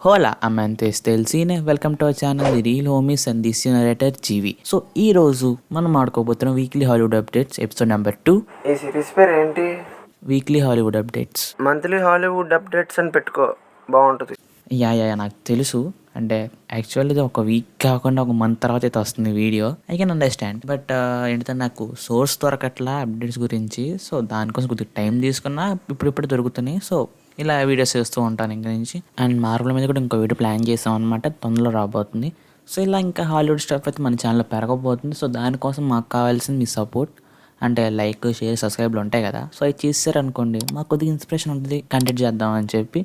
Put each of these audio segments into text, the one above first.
Hola, amantes del cine. Welcome to our channel, The Real Homies and this narrator Jeevi. So ఈ రోజు మనం ఆడుకోబోతున్నాం weekly Hollywood updates episode number 2. ఈ series పేరు ఏంటి? Weekly Hollywood updates. Monthly Hollywood updates అని పెట్టుకో, బాగుంటుంది. యా నాకు తెలుసు. అంటే యాక్చువల్లీ ఇది ఒక వీక్ కాకుండా ఒక మంత్ తర్వాత అయితే వస్తుంది video. I can understand. But ఏంటంటే నాకు సోర్స్ దొరకట్లా అప్డేట్స్ గురించి. సో దానికోసం కొద్దిగా టైం తీసుకున్నా ఇప్పుడు దొరుకుతున్నాయి. సో ఇలా వీడియోస్ చేస్తూ ఉంటాను ఇంక నుంచి. అండ్ మార్వెల్ మీద కూడా ఇంకో వీడియో ప్లాన్ చేసాం అనమాట, తొందరలో రాబోతుంది. సో ఇలా ఇంకా హాలీవుడ్ స్టఫ్ అయితే మన ఛానల్లో పెరగబోతుంది. సో దానికోసం మాకు కావాల్సింది మీ సపోర్ట్. అంటే లైక్, షేర్, సబ్స్క్రైబ్లు ఉంటాయి కదా. సో అవి చేశారనుకోండి మాకు కొద్దిగా ఇన్స్పిరేషన్ ఉంటుంది కంటెంట్ చేద్దామని చెప్పి.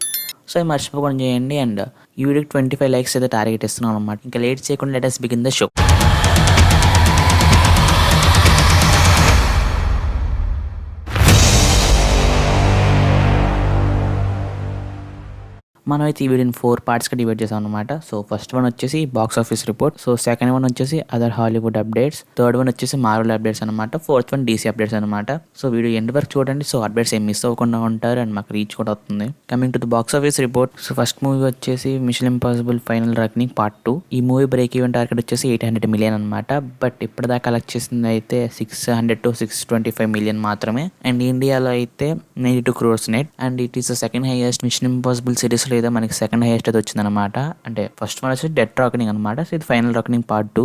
సో అవి మర్చిపోకుండా చేయండి. అండ్ ఈ వీడియోకి 25 లైక్స్ అయితే టార్గెట్ ఇస్తున్నాం అనమాట. ఇంకా లేట్ చేయకుండా let us begin the show. మనం అయితే ఈ వీడియోని 4 పార్ట్స్గా డివైడ్ చేసాం అనమాట. సో ఫస్ట్ వన్ వచ్చేసి box office report. So second one వచ్చేసి other Hollywood updates. Third one వచ్చేసి మార్వెల్ అప్డేట్స్ అనమాట. ఫోర్త్ వన్ డీసీ అప్డేట్స్ అనమాట. సో వీడియో ఎండ్ వరకు చూడండి. సో అప్డేట్స్ ఏం మిస్ అవ్వకుండా ఉంటారు అండ్ మాకు రీచ్ కూడా అవుతుంది. Coming to the box office report. So first movie వచ్చేసి Mission Impossible Final Reckoning part 2. ఈ మూవీ బ్రేక్ ఈవెన్ టార్గెట్ వచ్చేసి 800 మిలియన్ అనమాట. బట్ ఇప్పటిదాకా కలెక్ట్ చేసింది అయితే 600 to 625 మిలియన్ మాత్రమే. అండ్ ఇండియాలో అయితే 92 crores net. And it is the second highest mission impossible series లో అయితే మనకి సెకండ్ హైయెస్ట్ అయితే వచ్చింది అనమాట. అంటే ఫస్ట్ వన్ వచ్చి డెత్ రాకనింగ్ అనమాట. సో ఇది ఫైనల్ రాకనింగ్ పార్ట్ 2.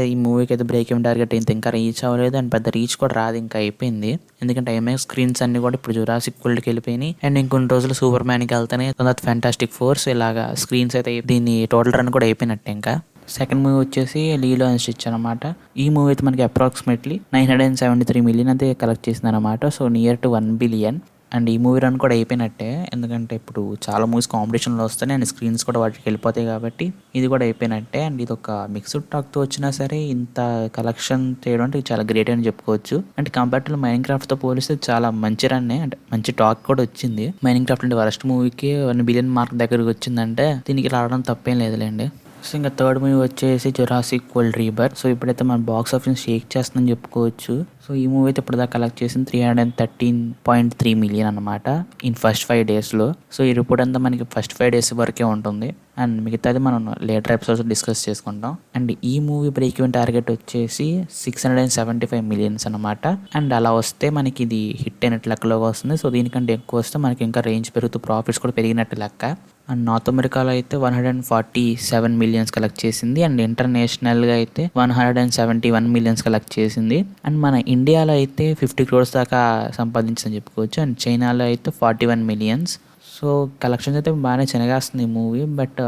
ఈ మూవీకి అయితే బ్రేక్ ఈవెన్ టార్గెట్ అయితే ఇంకా రీచ్ అవ్వలేదు. అండ్ పెద్ద రీచ్ కూడా రాదు, ఇంకా అయిపోయింది. ఎందుకంటే ఐమాక్స్ స్క్రీన్స్ అన్ని కూడా ఇప్పుడు జురాసిక్ వరల్డ్కి వెళ్ళిపోయినాయి. అండ్ ఇంకొన్ని రోజులు సూపర్ మ్యాన్కి వెళ్తాయి, ఫ్యాంటాస్టిక్ ఫోర్స్, ఇలాగా స్క్రీన్స్ అయితే దీని టోటల్ రన్ కూడా అయిపోయినట్టే. ఇంకా సెకండ్ మూవీ వచ్చేసి లీలో అండ్ స్టిచ్ అనమాట. ఈ మూవీ అయితే మనకి అప్రాక్సిమేట్లీ 973 మిలియన్ అయితే కలెక్ట్ చేసింది అనమాట. So near to 1 billion. And ఈ మూవీ రన్ కూడా అయిపోయినట్టే, ఎందుకంటే ఇప్పుడు చాలా మూవీస్ కాంపిటీషన్లో వస్తున్నాయి అండ్ స్క్రీన్స్ కూడా వాటికి వెళ్ళిపోతాయి కాబట్టి ఇది కూడా అయిపోయినట్టే. అండ్ ఇది ఒక మిక్స్డ్ టాక్తో వచ్చినా సరే ఇంత కలెక్షన్ చేయడం అంటే చాలా గ్రేట్ అని చెప్పుకోవచ్చు. అంటే కంపేర్ టు మైనింగ్ క్రాఫ్ట్తో పోలిస్తే చాలా మంచి రన్నే. అంటే మంచి టాక్ కూడా వచ్చింది. మైనింగ్ క్రాఫ్ట్ అంటే వరస్ట్ మూవీకి 1 బిలియన్ మార్క్ దగ్గరకు వచ్చిందంటే దీనికి రావడం తప్పేం లేదులేండి. సో ఇంకా థర్డ్ మూవీ వచ్చేసి జురాసిక్ వరల్డ్ రీబర్త్. సో ఇప్పుడైతే మన బాక్స్ ఆఫీస్ షేక్ చేస్తుందని చెప్పుకోవచ్చు. సో ఈ మూవీ అయితే ఇప్పటిదాకా కలెక్ట్ చేసింది 313.3 మిలియన్ అనమాట ఇన్ ఫస్ట్ 5 daysలో. సో ఈ రిపోర్ట్ అంతా మనకి ఫస్ట్ 5 days వరకే ఉంటుంది. అండ్ మిగతాది మనం లేటర్ ఎపిసోడ్స్ డిస్కస్ చేసుకుంటాం. అండ్ ఈ మూవీ బ్రేక్ ఈవెన్ టార్గెట్ వచ్చేసి 675 మిలియన్స్ అనమాట. అండ్ అలా వస్తే మనకి ఇది హిట్ అయినట్టు లెక్కలోకి వస్తుంది. సో దీనికంటే ఎక్కువ వస్తే మనకి ఇంకా రేంజ్ పెరుగుతూ ప్రాఫిట్స్ కూడా పెరిగినట్టు లెక్క. అండ్ నార్త్ అమెరికాలో అయితే 147 మిలియన్స్ కలెక్ట్ చేసింది. అండ్ ఇంటర్నేషనల్గా అయితే 171 మిలియన్స్ కలెక్ట్ చేసింది. అండ్ మన ఇండియాలో అయితే 50 crores దాకా సంపాదించిందని చెప్పుకోవచ్చు. అండ్ చైనాలో అయితే 41 మిలియన్స్. సో కలెక్షన్స్ అయితే బాగానే చిన్నగాస్తుంది ఈ మూవీ. బట్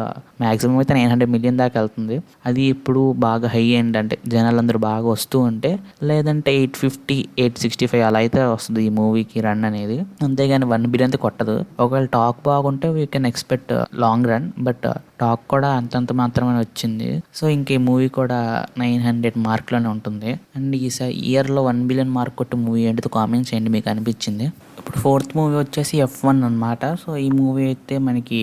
మ్యాక్సిమం అయితే 900 మిలియన్ దాకా వెళ్తుంది. అది ఇప్పుడు బాగా హై ఎండ్, అంటే జనాలందరూ బాగా వస్తూ ఉంటే, లేదంటే 850, 865 అలా అయితే వస్తుంది ఈ మూవీకి రన్ అనేది. అంతేగాని 1 బిలియన్ అయితే కొట్టదు. ఒకవేళ టాక్ బాగుంటే we can expect long run. But talk కూడా అంతంత మాత్రమే వచ్చింది. సో ఇంక ఈ మూవీ కూడా 900 మార్క్లోనే ఉంటుంది. అండ్ ఈ ఇయర్లో 1 బిలియన్ మార్క్ కొట్టే మూవీ ఏంటితో కామెంట్స్ చేయండి మీకు అనిపించింది. ఇప్పుడు ఫోర్త్ మూవీ వచ్చేసి F1 అనమాట. సో ఈ మూవీ అయితే మనకి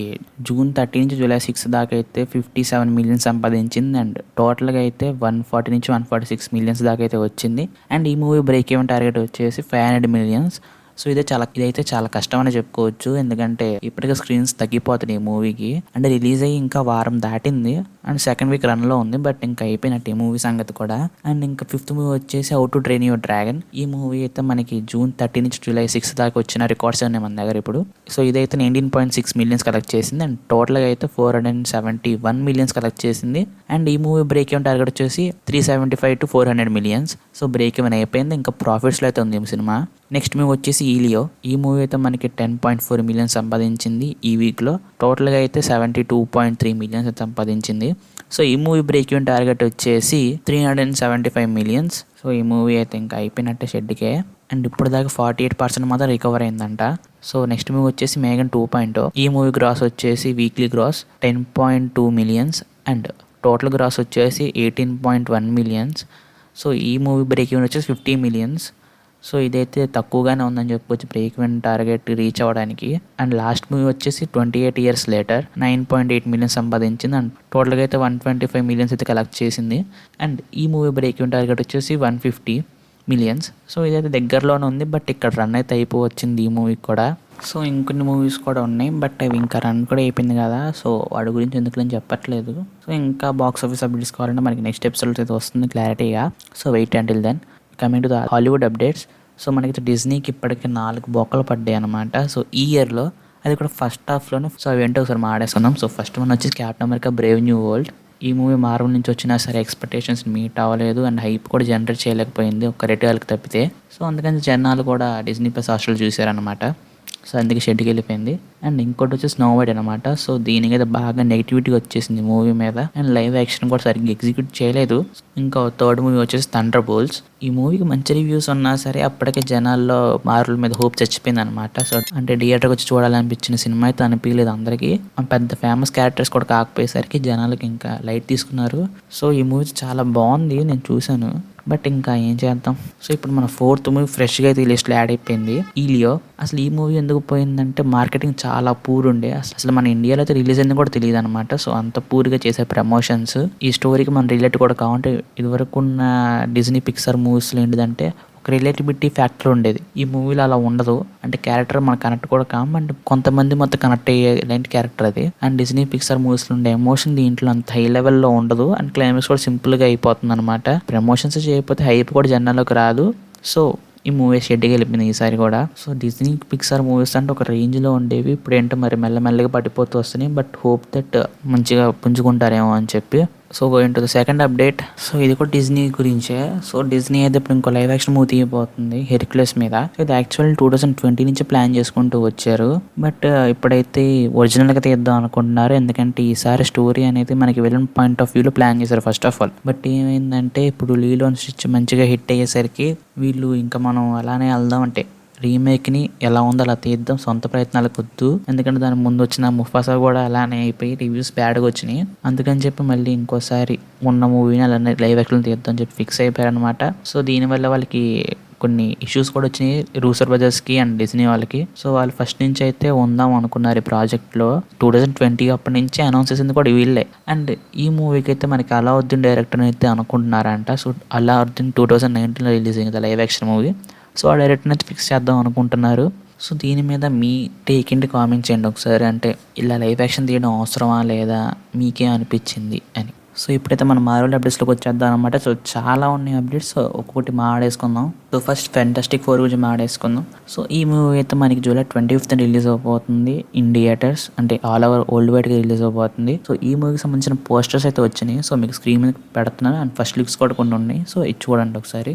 June 30 నుంచి July 6 దాకా అయితే 57 మిలియన్ సంపాదించింది. అండ్ టోటల్గా అయితే 140 నుంచి 146 మిలియన్స్ దాకా అయితే వచ్చింది. అండ్ ఈ మూవీ బ్రేక్ ఈవెన్ టార్గెట్ వచ్చేసి 500 మిలియన్స్. సో ఇదైతే చాలా కష్టం అని చెప్పుకోవచ్చు. ఎందుకంటే ఇప్పటికే స్క్రీన్స్ తగ్గిపోతున్నాయి ఈ మూవీకి. అంటే రిలీజ్ అయ్యి ఇంకా వారం దాటింది అండ్ సెకండ్ వీక్ రన్లో ఉంది. బట్ ఇంకా అయిపోయినట్టు ఈ మూవీ సంగతి కూడా. అండ్ ఇంకా ఫిఫ్త్ మూవీ వచ్చేసి how to train your dragon. ఈ మూవీ అయితే మనకి June 30 నుంచి July 6 దాకా వచ్చిన రికార్డ్స్ ఉన్నాయి మన దగ్గర ఇప్పుడు. సో ఇదైతే 19.6 మిలియన్స్ కలెక్ట్ చేసింది. అండ్ టోటల్గా అయితే 471 మిలియన్స్ కలెక్ట్ చేసింది. అండ్ ఈ మూవీ బ్రేక్ ఈవెన్ టార్గెట్ వచ్చేసి 375 to 400 millions. So break even అయిపోయింది. ఇంకా ప్రాఫిట్స్లో అయితే ఉంది ఈ సినిమా. నెక్స్ట్ మూవీ వచ్చేసి ఈలియో. ఈ మూవీ అయితే మనకి 10.4 మిలియన్ సంపాదించింది ఈ వీక్లో. టోటల్గా అయితే 72.3 మిలియన్స్ సంపాదించింది. సో ఈ మూవీ బ్రేక్ ఈవెన్ టార్గెట్ వచ్చేసి 375 మిలియన్స్. సో ఈ మూవీ అయితే ఇంకా అయిపోయినట్టే షెడ్కే. అండ్ ఇప్పుడు దాకా 48% మాత్రం రికవర్ అయిందంట. సో నెక్స్ట్ మూవీ వచ్చేసి మేఘన్ 2.0. ఈ మూవీ గ్రాస్ వచ్చేసి weekly gross 10.2 millions. And total gross వచ్చేసి 18.1 మిలియన్స్. సో ఈ మూవీ బ్రేక్ ఈవెన్ వచ్చేసి 50 మిలియన్స్. సో ఇదైతే తక్కువగానే ఉందని చెప్పుకోవచ్చు బ్రేక్ ఈవెన్ టార్గెట్ రీచ్ అవ్వడానికి. అండ్ లాస్ట్ మూవీ వచ్చేసి 28 years లేటర్ 9.8 మిలియన్ సంపాదించింది. అండ్ టోటల్గా అయితే 125 మిలియన్స్ అయితే కలెక్ట్ చేసింది. అండ్ ఈ మూవీ బ్రేక్ ఈవెన్ టార్గెట్ వచ్చేసి 150 మిలియన్స్. సో ఇదైతే దగ్గరలోనే ఉంది. బట్ ఇక్కడ రన్ అయితే అయిపోవచ్చింది ఈ మూవీకి కూడా. సో ఇంకొన్ని మూవీస్ కూడా ఉన్నాయి, బట్ అవి ఇంకా రన్ కూడా అయిపోయింది కదా, సో వాడి గురించి ఎందుకులని చెప్పట్లేదు. సో ఇంకా బాక్స్ ఆఫీస్ అప్డేట్స్ కావాలంటే మనకి నెక్స్ట్ ఎపిసోడ్స్ అయితే వస్తుంది క్లారిటీగా. So wait until then. Coming to the Hollywood updates. So మనకి డిజ్నీకి ఇప్పటికి 4 బొక్కలు పడ్డాయి అనమాట. సో ఈ ఇయర్లో అది కూడా ఫస్ట్ హాఫ్లోనే. సో అవి ఏంటో ఒకసారి మాడేసుకుందాం. సో ఫస్ట్ వన్ వచ్చి captain America Brave new world. ఈ మూవీ మార్వెల్ నుంచి వచ్చినా సరే ఎక్స్పెక్టేషన్స్ మీట్ అవ్వలేదు అండ్ హైప్ కూడా జనరేట్ చేయలేకపోయింది ఒక్క రేటుగాలకి తప్పితే. సో అందుకని జనాలు కూడా డిజ్నీ ప్లస్ హాస్టల్ చూసారనమాట. సో అందుకే షెడ్కి వెళ్ళిపోయింది. అండ్ ఇంకోటి వచ్చి స్నో వైట్ అనమాట. సో దీని మీద బాగా నెగిటివిటీ వచ్చేసింది మూవీ మీద, అండ్ లైవ్ యాక్షన్ కూడా సరిగ్గా ఎగ్జిక్యూట్ చేయలేదు. ఇంకా థర్డ్ మూవీ వచ్చేసి థండర్ బోల్ట్స్. ఈ మూవీకి మంచి రివ్యూస్ ఉన్నా సరే అప్పటికే జనాల్లో మార్వెల్ మీద హోప్ చచ్చిపోయింది అనమాట. సో అంటే థియేటర్కి వచ్చి చూడాలనిపించిన సినిమా అయితే అనిపించలేదు అందరికీ. పెద్ద ఫేమస్ క్యారెక్టర్స్ కూడా కాకపోయేసరికి జనాలకి ఇంకా లైట్ తీసుకున్నారు. సో ఈ మూవీ చాలా బాగుంది, నేను చూశాను, బట్ ఇంకా ఏం చేద్దాం. సో ఇప్పుడు మన 4th మూవీ ఫ్రెష్గా అయితే ఈ లిస్ట్లో యాడ్ అయిపోయింది, ఈలియో. అసలు ఈ మూవీ ఎందుకు పోయిందంటే మార్కెటింగ్ చాలా పూర్ ఉండే. అసలు మన ఇండియాలో అయితే రిలీజ్ అయింది కూడా తెలియదు అనమాట. సో అంత పూర్గా చేసే ప్రమోషన్స్. ఈ స్టోరీకి మన రిలేట్ కూడా కావాలంటే ఇదివరకు ఉన్న డిజ్నీ పిక్సార్ మూవీస్లో ఏంటిదంటే ఒక రిలేటివిటీ ఫ్యాక్టర్ ఉండేది. ఈ మూవీలో అలా ఉండదు. అంటే క్యారెక్టర్ మనకు కనెక్ట్ కూడా కాము, అంటే కొంతమంది మొత్తం కనెక్ట్ అయ్యే ఇలాంటి క్యారెక్టర్ అది. అండ్ డిజ్నీ పిక్సార్ మూవీస్లో ఉండే ఎమోషన్ దీంట్లో అంత హై లెవెల్లో ఉండదు. అండ్ క్లైమాక్స్ కూడా సింపుల్గా అయిపోతుంది అనమాట. ప్రమోషన్స్ చేయకపోతే హైప్ కూడా జనాల్లోకి రాదు. సో ఈ మూవీ షెడ్కి వెళ్ళిపోయింది ఈసారి కూడా. సో డిజ్నీ పిక్సార్ మూవీస్ అంటే ఒక రేంజ్లో ఉండేవి, ఇప్పుడు ఏంటో మరి మెల్లమెల్లగా పడిపోతూ వస్తున్నాయి. బట్ హోప్ దట్ మంచిగా పుంజుకుంటారేమో అని చెప్పి. So going to the second update. So ఇది కూడా డిజ్నీ గురించే. సో డిజ్నీ అయితే ఇప్పుడు ఇంకో లైవ్ యాక్షన్ మూవీ తీయబోతుంది హెర్క్యులస్ మీద. ఇది యాక్చువల్ 2020 నుంచి ప్లాన్ చేసుకుంటూ వచ్చారు, బట్ ఇప్పుడైతే ఒరిజినల్గా తీద్దాం అనుకుంటున్నారు. ఎందుకంటే ఈసారి స్టోరీ అనేది మనకి విలన్ పాయింట్ ఆఫ్ వ్యూలో ప్లాన్ చేశారు ఫస్ట్ ఆఫ్ ఆల్. బట్ ఏమైందంటే ఇప్పుడు లీలో స్టిచ్ మంచిగా హిట్ అయ్యేసరికి వీళ్ళు ఇంకా మనం అలానే వెళ్దాం అంటే రీమేక్ని ఎలా ఉందో అలా తీద్దాం, సొంత ప్రయత్నాలకు వద్దు. ఎందుకంటే దాని ముందు వచ్చిన ముఫాసా కూడా అలానే అయిపోయి రివ్యూస్ బ్యాడ్గా వచ్చినాయి. అందుకని చెప్పి మళ్ళీ ఇంకోసారి ఉన్న మూవీని అలానే లైవ్ యాక్షన్ తీద్దాం చెప్పి ఫిక్స్ అయిపోయారనమాట. సో దీనివల్ల వాళ్ళకి కొన్ని ఇష్యూస్ కూడా వచ్చినాయి రూసర్ బ్రదర్స్కి అండ్ డిజ్నీ వాళ్ళకి. సో వాళ్ళు ఫస్ట్ నుంచి అయితే ఉందాం అనుకున్నారు ఈ ప్రాజెక్ట్లో. 2020 అప్పటి నుంచి అనౌన్స్ చేసింది కూడా వీళ్ళే. అండ్ ఈ మూవీకి అయితే మనకి అలావుద్దీన్ డైరెక్టర్ అయితే అనుకుంటున్నారంట. సో అలావుద్దీన్ 2019లో రిలీజ్ అయింది లైవ్ యాక్షన్ మూవీ. సో ఆ డైరెక్టర్ని అయితే ఫిక్స్ చేద్దాం అనుకుంటున్నారు. సో దీని మీద మీ టేక్ ఇంటి కామెంట్ చేయండి ఒకసారి. అంటే ఇలా లైవ్ యాక్షన్ తీయడం అవసరమా లేదా, మీకే అనిపించింది అని. సో ఇప్పుడైతే మనం మార్వెల్ అప్డేట్స్లోకి వచ్చేద్దాం అనమాట. సో చాలా ఉన్నాయి అప్డేట్స్, ఒక్కొక్కటి మాడేసుకుందాం. సో ఫస్ట్ ఫెంటాస్టిక్ 4 గురించి మాడేసుకుందాం. సో ఈ మూవీ అయితే మనకి జూలై 25th రిలీజ్ అవబోతుంది ఇన్ థియేటర్స్, అంటే ఆల్ ఓవర్ వరల్డ్ వైడ్గా రిలీజ్ అవబోతుంది. సో ఈ మూవీకి సంబంధించిన పోస్టర్స్ అయితే వచ్చినాయి. సో మీకు స్క్రీన్ మీద పెడుతున్నాను, అండ్ ఫస్ట్ లుక్స్ కూడా కొన్ని ఉన్నాయి. సో ఇది చూడండి ఒకసారి.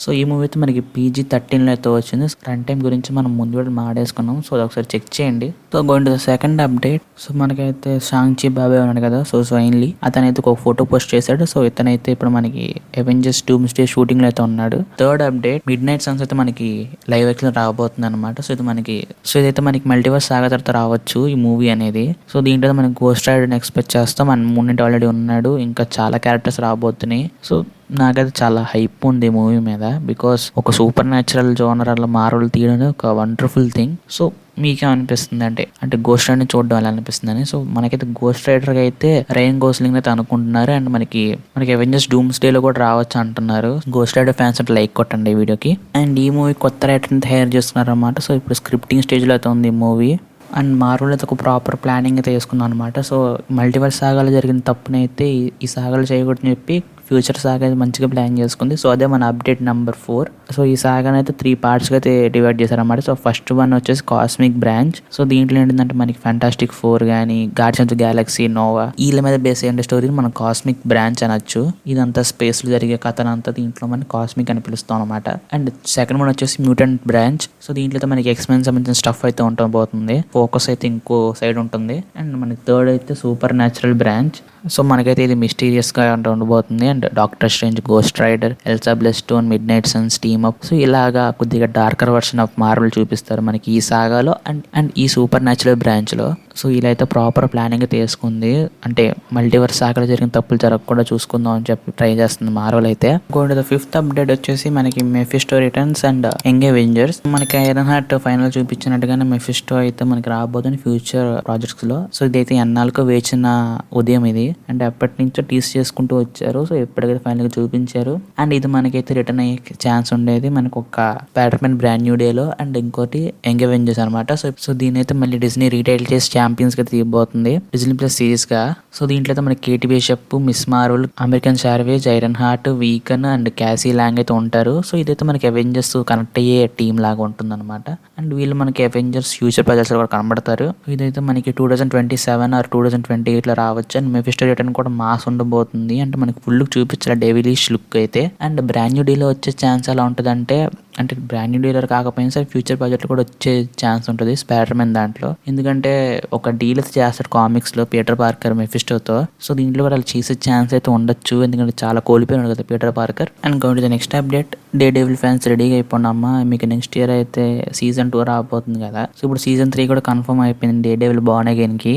సో ఈ మూవీ అయితే మనకి PG-13 అయితే వచ్చింది. రన్ టైం గురించి మనం ముందు కూడా మాడేసుకున్నాం. సో ఒకసారి చెక్ చేయండి. So going to the second update. So మనకైతే షాంగ్-చి బాబాయ్ ఉన్నాడు కదా, సో స్వైన్లీ అతనైతే ఒక ఫోటో పోస్ట్ చేశాడు. సో ఇతనైతే ఇప్పుడు మనకి అవెంజర్స్ డూమ్స్డే షూటింగ్లో అయితే ఉన్నాడు. Third update, mid night Sons అయితే మనకి లైవ్ యాక్షన్ రాబోతుంది అనమాట. సో ఇదైతే మనకి మల్టీవర్స్ సాగా తర్వాత రావచ్చు ఈ మూవీ అనేది. సో దీంట్లో మనకి గోస్ట్ రైడర్ని ఎక్స్పెక్ట్ చేస్తాం. మన మూమెంట్ ఆల్రెడీ ఉన్నాడు, ఇంకా చాలా క్యారెక్టర్స్ రాబోతున్నాయి. సో నాకైతే చాలా హైప్ ఉంది మూవీ మీద, బికాస్ ఒక సూపర్ న్యాచురల్ జోనర్ అలా మార్వెల్ తీయడం ఒక వండర్ఫుల్ థింగ్. సో మీకేమనిపిస్తుంది అంటే గోస్ట్ రైడర్ని చూడడం ఎలా అనిపిస్తుందని. సో మనకైతే గోస్ట్ రైడర్గా అయితే రైన్ గోస్లింగ్ అయితే అనుకుంటున్నారు. అండ్ మనకి అవెంజర్స్ డూమ్స్డేలో కూడా రావచ్చు అంటున్నారు. గోస్ట్ రైడర్ ఫ్యాన్స్ అంటే లైక్ కొట్టండి ఈ వీడియోకి. అండ్ ఈ మూవీ కొత్త రైటర్ని తయారు చేస్తున్నారు అనమాట. సో ఇప్పుడు స్క్రిప్టింగ్ స్టేజ్లో అయితే ఉంది ఈ మూవీ. అండ్ మార్వెల్ అయితే ఒక ప్రాపర్ ప్లానింగ్ అయితే వేసుకున్నాం అనమాట. సో మల్టీవర్స్ సాగాలు జరిగిన తప్పునైతే ఈ సాగాలు చేయకూడదని చెప్పి ఫ్యూచర్ సాగా మంచిగా ప్లాన్ చేసుకుంది. సో అదే మన అప్డేట్ నెంబర్ 4. సో ఈ సాగాని అయితే 3 పార్ట్స్గా అయితే డివైడ్ చేశారన్నమాట. సో ఫస్ట్ వన్ వచ్చేసి కాస్మిక్ బ్రాంచ్. సో దీంట్లో ఏంటంటే మనకి ఫెంటాస్టిక్ 4 కానీ guardians of the galaxy, Nova వీళ్ళ మీద బేస్ అయ్యే స్టోరీని మనం కాస్మిక్ బ్రాంచ్ అనొచ్చు. ఇదంతా స్పేస్లో జరిగే కథనంతా దీంట్లో మనం కాస్మిక్ అని పిలుస్తాం అనమాట. అండ్ సెకండ్ వన్ వచ్చేసి మ్యూటెంట్ బ్రాంచ్. సో దీంట్లో అయితే మనకి ఎక్స్‌మెన్ సంబంధించిన స్టఫ్ అయితే ఉండబోతుంది. ఫోకస్ అయితే ఇంకో సైడ్ ఉంటుంది. అండ్ మనకి థర్డ్ అయితే సూపర్ న్యాచురల్ బ్రాంచ్. సో మనకైతే ఇది మిస్టీరియస్గా ఉండబోతుంది. And Doctor Strange, Ghost Rider, Elsa Bloodstone, Midnight Sons team up. So ఇలాగా కొద్దిగా డార్కర్ వర్షన్ ఆఫ్ మార్వెల్ చూపిస్తారు మనకి ఈ సాగాలో అండ్ ఈ సూపర్ న్యాచురల్ బ్రాంచ్లో. సో ఇలా అయితే ప్రాపర్ ప్లానింగ్ తీసుకుంది, అంటే మల్టీవర్స్ అక్కడ జరిగిన తప్పులు జరగకుండా చూసుకుందాం అని చెప్పి ట్రై చేస్తుంది మార్వెల్ అయితే. ఇంకోటి ఫిఫ్త్ అప్డేట్ వచ్చేసి మనకి Mephisto returns and young Avengers. మనకి ఐరన్ హార్ట్ ఫైనల్ చూపించినట్టుగానే మెఫిస్టో అయితే మనకి రాబోతుంది ఫ్యూచర్ ప్రాజెక్ట్స్ లో. సో ఇదైతే ఎన్నాళ్ళకో వేచిన ఉదయం ఇది, అండ్ ఎప్పటి నుంచో టీస్ చేసుకుంటూ వచ్చారు. సో ఎప్పటికైతే ఫైనల్ గా చూపించారు. అండ్ ఇది మనకైతే రిటర్న్ అయ్యే ఛాన్స్ ఉండేది మనకు ఒక Spider Man brand new day లో, అండ్ ఇంకోటి యంగ్ అవెంజర్స్ అనమాట. సో దీని అయితే మళ్ళీ డిజ్నీ రీటైల్ చేసి ఛాంపియన్స్ గా తీయబోతుంది డిజ్నీ ప్లస్ సిరీస్ గా. సో దీంట్లో అయితే మనకి Kate Bishop, Miss Marvel, American సార్వేజ్, Iron Heart, Wiccan and Cassie Lang అయితే ఉంటారు. సో ఇదైతే మనకి అవెంజర్స్ కనెక్ట్ అయ్యే టీమ్ లాగా ఉంటుంది అనమాట. అండ్ వీళ్ళు మనకి అవెంజర్స్ ఫ్యూచర్ ప్రాజెక్ట్స్ లో కూడా కనబడతారు. ఇదైతే మనకి 2027 ఆర్ 2028 లో రావచ్చు. అండ్ మెఫిస్టో రిటర్న్ కూడా మాస్ ఉండబోతుంది, అంటే మనకి ఫుల్ చూపించాలి డెవిలిష్ లుక్ అయితే. అండ్ బ్రాండ్ న్యూ డీలో వచ్చే ఛాన్స్ ఎలా ఉంటుంది అంటే బ్రాండ్ న్యూ డీలర్ కాకపోయినా సరే ఫ్యూచర్ ప్రాజెక్ట్ కూడా వచ్చే ఛాన్స్ ఉంటుంది స్పైడర్ మ్యాన్ దాంట్లో. ఎందుకంటే ఒక డీల్ అయితే చేస్తాడు కామిక్స్ లో పీటర్ పార్కర్ మెఫిస్టోతో. సో దీంట్లో కూడా వాళ్ళు చేసే ఛాన్స్ అయితే ఉండొచ్చు, ఎందుకంటే చాలా కోల్పోయినాడు కదా Peter Parker. And go to the next update. Day devil fans రెడీగా అయిపోండమ్మా, మీకు నెక్స్ట్ ఇయర్ అయితే సీజన్ 2 రాబోతుంది కదా. సో ఇప్పుడు సీజన్ 3 కూడా కన్ఫర్మ్ అయిపోయింది డే డెవిల్ బాన్ అగైన్ కి.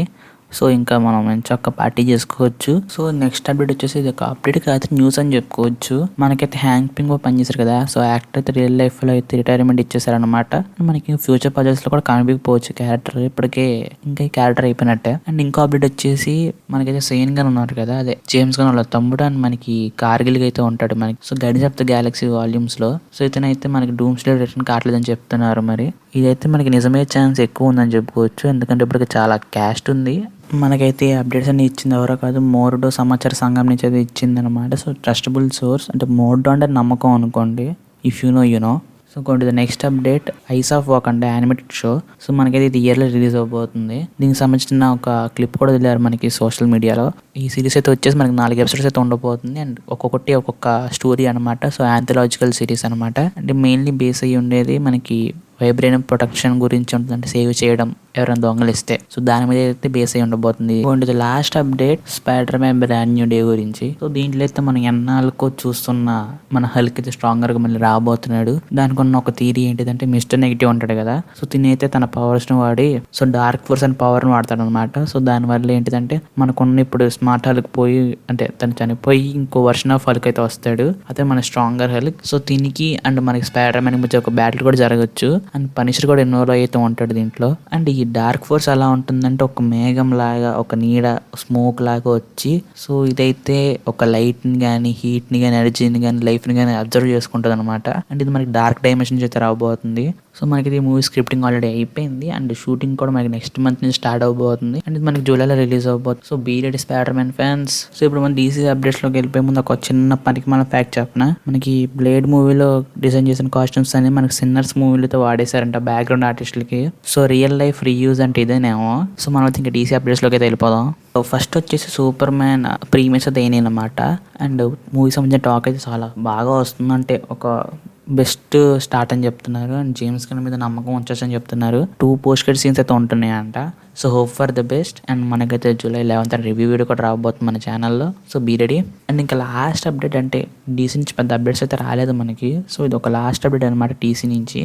సో ఇంకా మనం మంచి ఒక పార్టీ చేసుకోవచ్చు. సో నెక్స్ట్ అప్డేట్ వచ్చేసి ఇది ఒక అప్డేట్ కాదు, న్యూస్ అని చెప్పుకోవచ్చు. మనకైతే హ్యాంక్ పింగ్ పనిచేశారు కదా, సో యాక్టర్ అయితే రియల్ లైఫ్ లో అయితే రిటైర్మెంట్ ఇచ్చేసారనమాట. మనకి ఫ్యూచర్ ప్రాజెక్ట్స్ లో కూడా కనిపించకపోవచ్చు క్యారెక్టర్, ఇప్పటికే ఇంకా ఈ క్యారెక్టర్ అయిపోయినట్టే. అండ్ ఇంకో అప్డేట్ వచ్చేసి మనకైతే సెయిన్ గన్ ఉన్నారు కదా, అదే జేమ్స్ గన్ వాళ్ళ తమ్ముడు, అండ్ మనకి కార్గిల్ అయితే ఉంటాడు మనకి. So guidance of the Galaxy volumes లో. సో ఇతనైతే మనకి డూమ్స్ డే రిటర్న్ కావట్లేదని చెప్తున్నారు. మరి ఇదైతే మనకి నిజమే ఛాన్స్ ఎక్కువ ఉందని చెప్పుకోవచ్చు, ఎందుకంటే ఇప్పటికి చాలా క్యాస్ట్ ఉంది. మనకైతే అప్డేట్స్ అన్ని ఇచ్చింది ఎవరో కాదు, మోర్డో సమాచార సంఘం నుంచి అయితే ఇచ్చింది అనమాట. సో ట్రస్టబుల్ సోర్స్, అంటే మోర్డో అంటే నమ్మకం అనుకోండి, if you know. So go to the next update. Eyes of Wakanda animated show. So మనకైతే ఇది ఇయర్లో రిలీజ్ అవబోతుంది. దీనికి సంబంధించిన ఒక క్లిప్ కూడా వదిలారు మనకి సోషల్ మీడియాలో. ఈ సిరీస్ అయితే వచ్చేసి మనకి 4 ఎపిసోడ్స్ అయితే ఉండబోతుంది, అండ్ ఒక్కొక్కటి ఒక్కొక్క స్టోరీ అనమాట. సో యాంథలాజికల్ సిరీస్ అనమాట. అంటే మెయిన్లీ బేస్ అయ్యి ఉండేది మనకి వైబ్రేనియం ప్రొటెక్షన్ గురించి ఉంటుంది, అంటే సేవ్ చేయడం ఎవరైనా దొంగలిస్తే. సో దాని మీద అయితే బేస్ అయ్యి ఉండబోతుంది. Last update spider Man brand new day గురించి. సో దీంట్లో అయితే మనం ఎన్నాళ్ళకో చూస్తున్న మన హల్క్ అయితే స్ట్రాంగర్ గా మళ్ళీ రాబోతున్నాడు. దానికి ఉన్న ఒక థియరీ ఏంటిదంటే మిస్టర్ నెగిటివ్ ఉంటాడు కదా, సో తినైతే తన పవర్స్ ను వాడి so dark force and power ని వాడతాడు అనమాట. సో దాని వల్ల ఏంటిదంటే మనకున్న ఇప్పుడు స్మార్ట్ హల్క్ పోయి, అంటే తను చనిపోయి ఇంకో వర్షన్ ఆఫ్ హల్క్ అయితే వస్తాడు, అదే మన స్ట్రాంగర్ హల్క్. సో దీనికి అండ్ మనకి స్పైడర్ మ్యాన్ మధ్య ఒక బ్యాటిల్ కూడా జరగచ్చు, అండ్ పనిషర్ కూడా ఇన్వాల్వ్ అయితే ఉంటాడు దీంట్లో. అండ్ ఈ డార్క్ ఫోర్స్ ఎలా ఉంటుందంటే ఒక మేఘం లాగా, ఒక నీడ, స్మోక్ లాగా వచ్చి, సో ఇదైతే ఒక లైట్ ని కానీ, హీట్ ని కానీ, ఎనర్జీని కానీ, లైఫ్ ని కానీ అబ్జర్వ్ చేసుకుంటుంది అనమాట. అండ్ ఇది మనకి డార్క్ డైమెన్షన్ అయితే రాబోతుంది. సో మనకి ఇది మూవీ స్క్రిప్టింగ్ ఆల్రెడీ అయిపోయింది, అండ్ షూటింగ్ కూడా మనకి నెక్స్ట్ మంత్ నుంచి స్టార్ట్ అవబోతుంది, అండ్ ఇది మనకి జూలైలో రిలీజ్ అవబోతుంది. So be ready Spider Man fans. So ఇప్పుడు మన డీసీ అప్డేట్స్ లోకి వెళ్ళిపోయే ముందు ఒక చిన్న పనికి మన ఫ్యాక్ట్ చెప్పిన, మనకి బ్లేడ్ మూవీలో డిజైన్ చేసిన కాస్ట్యూమ్స్ అన్ని మనకి సిన్నర్స్ మూవీలతో వాడేశారంట బ్యాక్గ్రౌండ్ ఆర్టిస్టులకి. సో రియల్ లైఫ్ రీయూజ్ అంటే ఇదేనేమో. సో మనం అయితే ఇంకా డీసీ అప్డేట్స్ లోకి అయితే వెళ్ళిపోదాం. సో ఫస్ట్ వచ్చేసి సూపర్ మ్యాన్ ప్రీమియర్స్ అయితే అనమాట, అండ్ మూవీ సంబంధించిన టాక్ అయితే చాలా బాగా వస్తుంది, అంటే ఒక బెస్ట్ స్టార్ట్ అని చెప్తున్నారు. అండ్ జేమ్స్ గన్ మీద నమ్మకం ఉంచని చెప్తున్నారు. 2 పోస్ట్ క్రెడిట్ సీన్స్ అయితే ఉంటున్నాయంట. So hope for the best. And మనకైతే జూలై 11th రివ్యూ వీడియో కూడా రాబోతుంది మన ఛానల్లో. So be ready. అండ్ ఇంకా లాస్ట్ అప్డేట్, అంటే డీసీ నుంచి పెద్ద అప్డేట్స్ అయితే రాలేదు మనకి. సో ఇది ఒక లాస్ట్ అప్డేట్ అనమాట డీసీ నుంచి.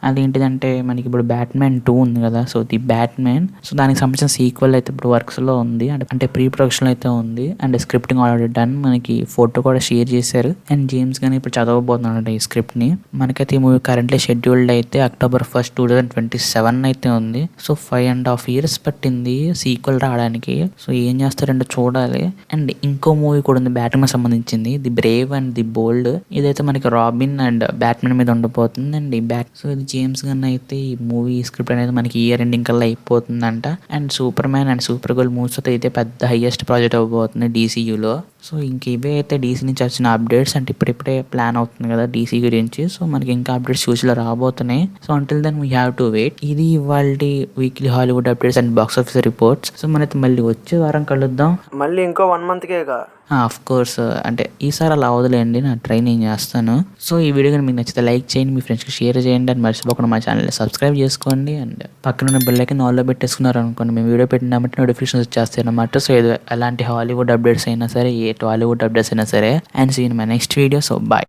అదేంటిదంటే మనకి ఇప్పుడు బ్యాట్మ్యాన్ 2 ఉంది కదా, సో ది బ్యాట్మ్యాన్. సో దానికి సంబంధించిన సీక్వెల్ అయితే ఇప్పుడు వర్క్స్లో ఉంది, అంటే ప్రీ ప్రొడక్షన్ అయితే ఉంది, అండ్ స్క్రిప్టింగ్ ఆల్రెడీ డన్. మనకి ఫోటో కూడా షేర్ చేశారు, అండ్ జేమ్స్ కానీ ఇప్పుడు చదవబోతున్నాడు ఈ స్క్రిప్ట్ ని. మనకైతే ఈ మూవీ కరెంట్లీ షెడ్యూల్డ్ అయితే October 1st, 2027 అయితే ఉంది. సో 5.5 years పట్టింది సీక్వెల్ రావడానికి. సో ఏం చేస్తారంటే చూడాలి. అండ్ ఇంకో మూవీ కూడా ఉంది బ్యాట్మ్యాన్ సంబంధించింది, ది బ్రేవ్ అండ్ ది బోల్డ్. ఇదైతే మనకి రాబిన్ అండ్ బ్యాట్మ్యాన్ మీద ఉండబోతుంది. అండ్ ఈ సో ఇది జేమ్స్ గన్ అయితే ఈ మూవీ స్క్రిప్ట్ అనేది మనకి ఇయర్ ఎండింగ్ కల్లా అయిపోతుందంట. And Superman and Supergirl movies అయితే పెద్ద హైయెస్ట్ ప్రాజెక్ట్ అవ్వబోతుంది డీసీయూలో. సో ఇంక ఇవే అయితే డీసీ నుంచి వచ్చిన అప్డేట్స్, అంటే ఇప్పుడిప్పుడే ప్లాన్ అవుతుంది కదా డీసీ గురించి. సో మనకి ఇంకా అప్డేట్స్ ఫ్యూచర్లో రాబోతున్నాయి. So until then we have to wait. ఇది ఇవాళ weekly Hollywood updates and box office reports. So మనైతే మళ్ళీ వచ్చే వారం కలుద్దాం. మళ్ళీ ఇంకో 1 monthకేగా. ఆఫ్ కోర్స్, అంటే ఈసారి అలా అవదులేండి, నా ట్రై నేను చేస్తాను. సో ఈ వీడియో కానీ మీకు నచ్చితే లైక్ చేయండి, మీ ఫ్రెండ్స్కి షేర్ చేయండి, అండ్ మర్చిపోకుండా మా ఛానల్ని సబ్స్క్రైబ్ చేసుకోండి. అండ్ పక్కన బెల్ ఐకాన్ ఆల్లో పెట్టేసుకున్నారు అనుకోండి, మేము వీడియో పెట్టినామంటే నోటిఫికేషన్స్ వచ్చేస్తాయి అన్నమాట. సో ఎలాంటి హాలీవుడ్ అప్డేట్స్ అయినా సరే, ఏ టాలీవుడ్ అప్డేట్స్ అయినా సరే. And see in my next video. So bye.